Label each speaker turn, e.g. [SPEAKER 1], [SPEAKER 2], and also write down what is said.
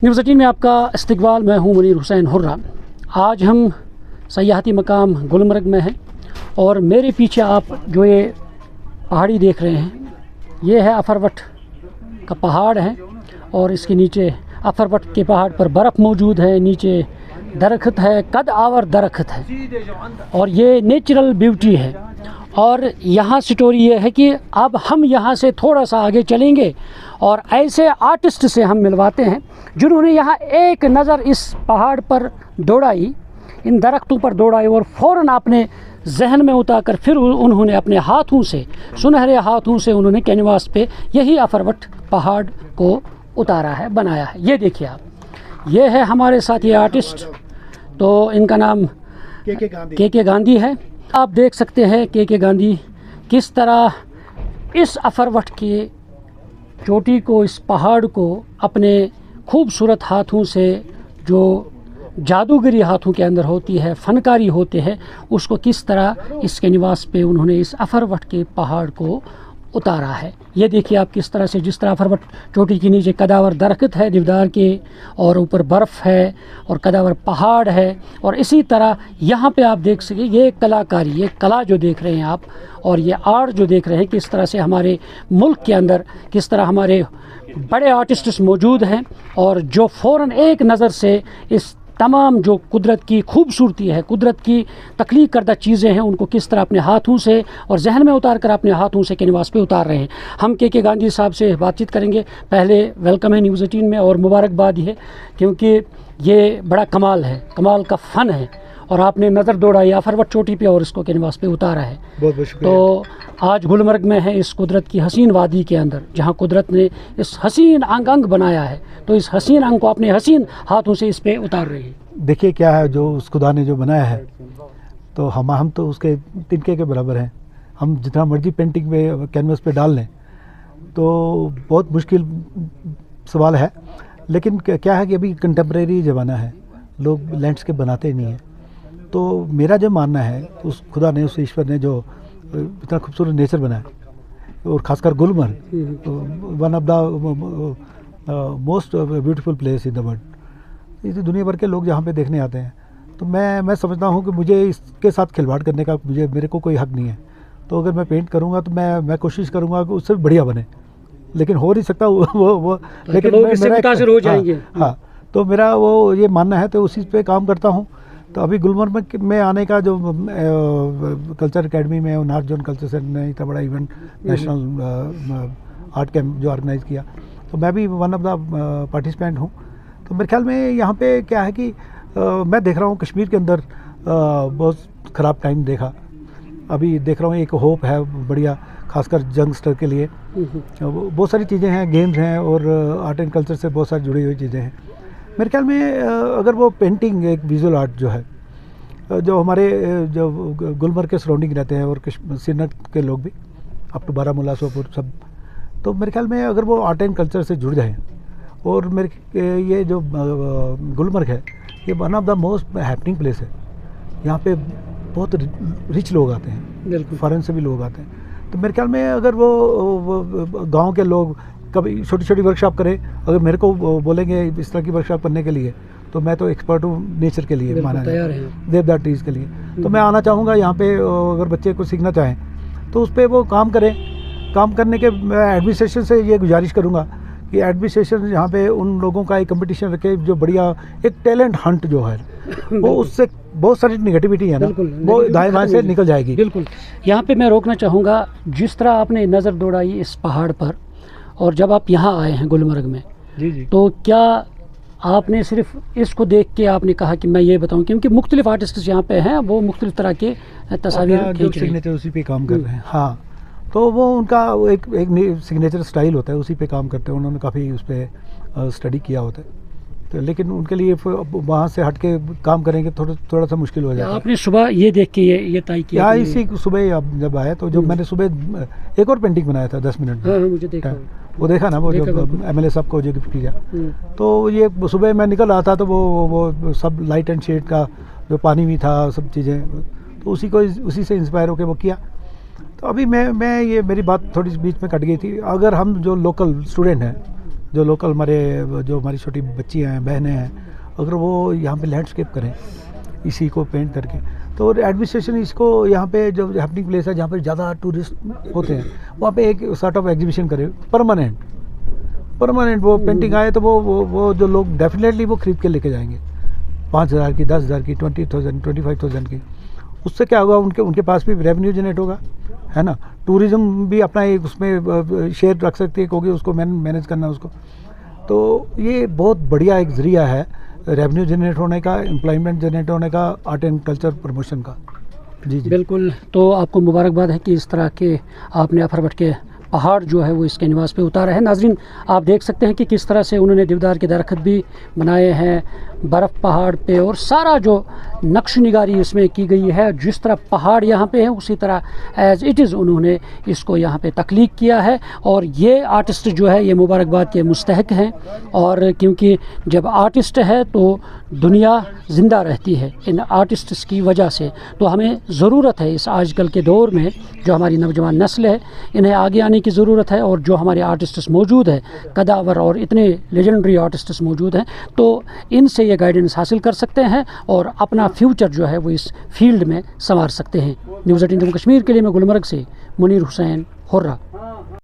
[SPEAKER 1] News 18 में आपका इस्तकबाल। मैं हूं मुनीर हुसैन हुर्रा। आज हम सयाहती मकाम गुलमर्ग में हैं और मेरे पीछे आप जो ये पहाड़ी देख रहे हैं ये है अफरवट का पहाड़ है और इसके नीचे अफरवट के पहाड़ पर बर्फ़ मौजूद है, नीचे दरख्त है, कद आवर दरख्त है और ये नेचुरल ब्यूटी है। और यहाँ स्टोरी ये है कि अब हम यहाँ से थोड़ा सा आगे चलेंगे और ऐसे आर्टिस्ट से हम मिलवाते हैं जिन्होंने यहाँ एक नज़र इस पहाड़ पर दौड़ाई, इन दरख्तों पर दौड़ाई और फ़ौरन अपने जहन में उतार फिर उन्होंने अपने हाथों से, सुनहरे हाथों से उन्होंने कैनवास पे यही अफरवट पहाड़ को उतारा है, बनाया है। ये देखिए आप, ये है हमारे साथ ये आर्टिस्ट, तो इनका नाम के गांधी है। आप देख सकते हैं के गांधी किस तरह इस अफरवट के चोटी को, इस पहाड़ को अपने खूबसूरत हाथों से, जो जादूगरी हाथों के अंदर होती है, फनकारी होते हैं, उसको किस तरह इस कैनवास पे उन्होंने इस अफरवट के पहाड़ को उतारा है। ये देखिए आप किस तरह से, जिस तरह अफरवट चोटी के नीचे कदावर दरख्त है देवदार के और ऊपर बर्फ़ है और कदावर पहाड़ है, और इसी तरह यहाँ पे आप देख सकें ये कलाकारी, ये कला जो देख रहे हैं आप और ये आर्ट जो देख रहे हैं, किस तरह से हमारे मुल्क के अंदर किस तरह हमारे बड़े आर्टिस्ट्स मौजूद हैं और जो फ़ौरन एक नज़र से इस तमाम जो कुदरत की खूबसूरती है, कुदरत की तख्लीक करदा चीज़ें हैं, उनको किस तरह अपने हाथों से और जहन में उतार कर अपने हाथों से कैनवास पे उतार रहे हैं। हम के गांधी साहब से बातचीत करेंगे। पहले वेलकम है न्यूज़ 18 में और मुबारकबाद है क्योंकि ये बड़ा कमाल है, कमाल का फ़न है और आपने नज़र दौड़ाई अफरवट चोटी पे और इसको कैनवास पे उतारा है।
[SPEAKER 2] बहुत बहुत शुक्रिया।
[SPEAKER 1] तो आज गुलमर्ग में है, इस कुदरत की हसीन वादी के अंदर, जहाँ कुदरत ने इस हसीन अंग बनाया है, तो इस हसीन अंग को अपने हसीन हाथों से इस पे उतार रही है।
[SPEAKER 2] देखिए क्या है जो उस खुदा ने जो बनाया है, तो हम तो उसके तिनके के बराबर हैं। हम जितना मर्जी पेंटिंग में कैनवस पे डाल लें तो बहुत मुश्किल सवाल है, लेकिन क्या है कि अभी कंटेम्प्रेरी ज़माना है, लोग लैंडस्केप बनाते नहीं हैं। तो मेरा जो मानना है, उस खुदा ने, उस ईश्वर ने जो इतना खूबसूरत नेचर बनाया और ख़ासकर Gulmarg, one of the most beautiful place in the world, इसी दुनिया भर के लोग जहाँ पे देखने आते हैं। तो मैं समझता हूँ कि मुझे इसके साथ खिलवाड़ करने का मेरे को कोई हक नहीं है। तो अगर मैं पेंट करूँगा तो मैं कोशिश करूँगा कि उससे बढ़िया बने, लेकिन हो नहीं सकता वो लेकिन
[SPEAKER 1] लोग इससे मुतासिर हो जाएंगे।
[SPEAKER 2] हाँ, तो मेरा वो ये मानना है, तो उसी पे काम करता हूँ। तो अभी गुलमर्ग में आने का जो कल्चर एकेडमी में नार्थ जोन कल्चर सेंटर ने इतना बड़ा इवेंट नेशनल आर्ट कैंप जो ऑर्गेनाइज़ किया, तो मैं भी वन ऑफ द पार्टिसिपेंट हूँ। तो मेरे ख्याल में यहाँ पे क्या है कि मैं देख रहा हूँ कश्मीर के अंदर बहुत ख़राब टाइम देखा, अभी देख रहा हूँ एक होप है बढ़िया, खासकर यंगस्टर के लिए। बहुत सारी चीज़ें हैं, गेम्स हैं और आर्ट एंड कल्चर से बहुत सारी जुड़ी हुई चीज़ें हैं। मेरे ख्याल में अगर वो पेंटिंग, एक विजुअल आर्ट जो है, जो हमारे जो गुलमर्ग के सराउंडिंग रहते हैं और श्रीनगर के लोग भी, अप टू बारामूला, सोपुर सब, तो मेरे ख्याल में अगर वो आर्ट एंड कल्चर से जुड़ जाएँ, और मेरे ये जो गुलमर्ग है, ये one of the most happening place है। यहाँ पे बहुत रिच लोग आते हैं, फॉरेन से भी लोग आते हैं। तो मेरे ख्याल में अगर वो गांव के लोग कभी छोटी छोटी वर्कशॉप करें, अगर मेरे को बोलेंगे इस तरह की वर्कशॉप करने के लिए, तो मैं तो एक्सपर्ट हूँ नेचर के लिए, माना जाए देवदार ट्रीज़ के लिए। तो मैं आना चाहूँगा यहाँ पे, अगर बच्चे कुछ सीखना चाहें तो उस पर वो काम करें। काम करने के मैं एडमिनिस्ट्रेशन से ये गुजारिश करूँगा कि एडमिनिस्ट्रेशन यहाँ पे उन लोगों का एक कंपटीशन रखे जो बढ़िया एक टैलेंट हंट जो है वो, उससे बहुत सारी निगेटिविटी है ना, वो दाएं बाएं से निकल जाएगी।
[SPEAKER 1] बिल्कुल। यहाँ पे मैं रोकना चाहूँगा, जिस तरह आपने नज़र दौड़ाई इस पहाड़ पर और जब आप यहाँ आए हैं गुलमर्ग में, जी, तो क्या आपने सिर्फ इसको देख के आपने कहा कि मैं ये बताऊँ, क्योंकि मुख्तलिफ आर्टिस्ट यहाँ पे हैं, वो मुख्तलिफ तरह के तस्वीर खींच रहे हैं,
[SPEAKER 2] उसी पे काम कर रहे हैं। हाँ, तो वो उनका एक सिग्नेचर स्टाइल होता है, उसी पे काम करते हैं, उन्होंने काफ़ी उस पर स्टडी किया होता है। तो लेकिन उनके लिए वहाँ से हट के काम करेंगे थोड़ा सा मुश्किल हो जाता है।
[SPEAKER 1] आपने सुबह ये देख के ये तय किया?
[SPEAKER 2] हाँ, इसी सुबह अब जब आया तो जो मैंने सुबह एक और पेंटिंग बनाया था 10 मिनट में।
[SPEAKER 1] हाँ, मुझे देखा,
[SPEAKER 2] वो देखा ना, वो जो MLA साहब को जो गिफ्ट किया, तो ये सुबह मैं निकल रहा था तो वो सब लाइट एंड शेड का जो पानी भी था, सब चीज़ें, तो उसी से इंस्पायर होकर वो किया। तो अभी मैं ये मेरी बात थोड़ी सी बीच में कट गई थी। अगर हम जो लोकल स्टूडेंट हैं जो लोकल हमारी छोटी बच्चियाँ हैं, बहनें हैं, अगर वो यहाँ पे लैंडस्केप करें इसी को पेंट करके, तो एडमिनिस्ट्रेशन इसको यहाँ पे जो हैपनिंग प्लेस है जहाँ पे ज़्यादा टूरिस्ट होते हैं वहाँ पे एक सॉर्ट ऑफ एग्जीबिशन करे परमानेंट वो पेंटिंग आए तो वो जो लोग डेफिनेटली वो खरीद के लेके जाएंगे 5,000 की, 10,000 की, 20,000, 25,000 की। उससे क्या होगा, उनके पास भी रेवेन्यू जनरेट होगा, है ना। टूरिज्म भी अपना एक उसमें शेयर रख सकती है क्योंकि उसको मैनेज करना है उसको। तो ये बहुत बढ़िया एक ज़रिया है रेवेन्यू जनरेट होने का, एम्प्लॉयमेंट जनरेट होने का, आर्ट एंड कल्चर प्रमोशन का। जी
[SPEAKER 1] बिल्कुल। तो आपको मुबारकबाद है कि इस तरह के आपने अफरवट के पहाड़ जो है वो इसके निवास पे उतारा है। नाजरीन, आप देख सकते हैं कि किस तरह से उन्होंने देवदार के दरख्त भी बनाए हैं बर्फ़ पहाड़ पे, और सारा जो नक्श निगारी इसमें की गई है, जिस तरह पहाड़ यहाँ पे है उसी तरह एज़ इट इज़ उन्होंने इसको यहाँ पे तख्लीक किया है। और ये आर्टिस्ट जो है ये मुबारकबाद के मुस्तहक हैं, और क्योंकि जब आर्टिस्ट है तो दुनिया ज़िंदा रहती है इन आर्टिस्ट्स की वजह से। तो हमें ज़रूरत है इस आजकल के दौर में जो हमारी नौजवान नस्ल है इन्हें आगे आने की ज़रूरत है, और जो हमारे आर्टिस्ट्स मौजूद हैं, कदावर और इतने लेजेंडरी आर्टिस्ट्स मौजूद हैं, तो इनसे ये गाइडेंस हासिल कर सकते हैं और अपना फ्यूचर जो है वो इस फील्ड में संवार सकते हैं। न्यूज़ 18 जम्मू कश्मीर के लिए मैं गुलमर्ग से मुनीर हुसैन हुर्रा।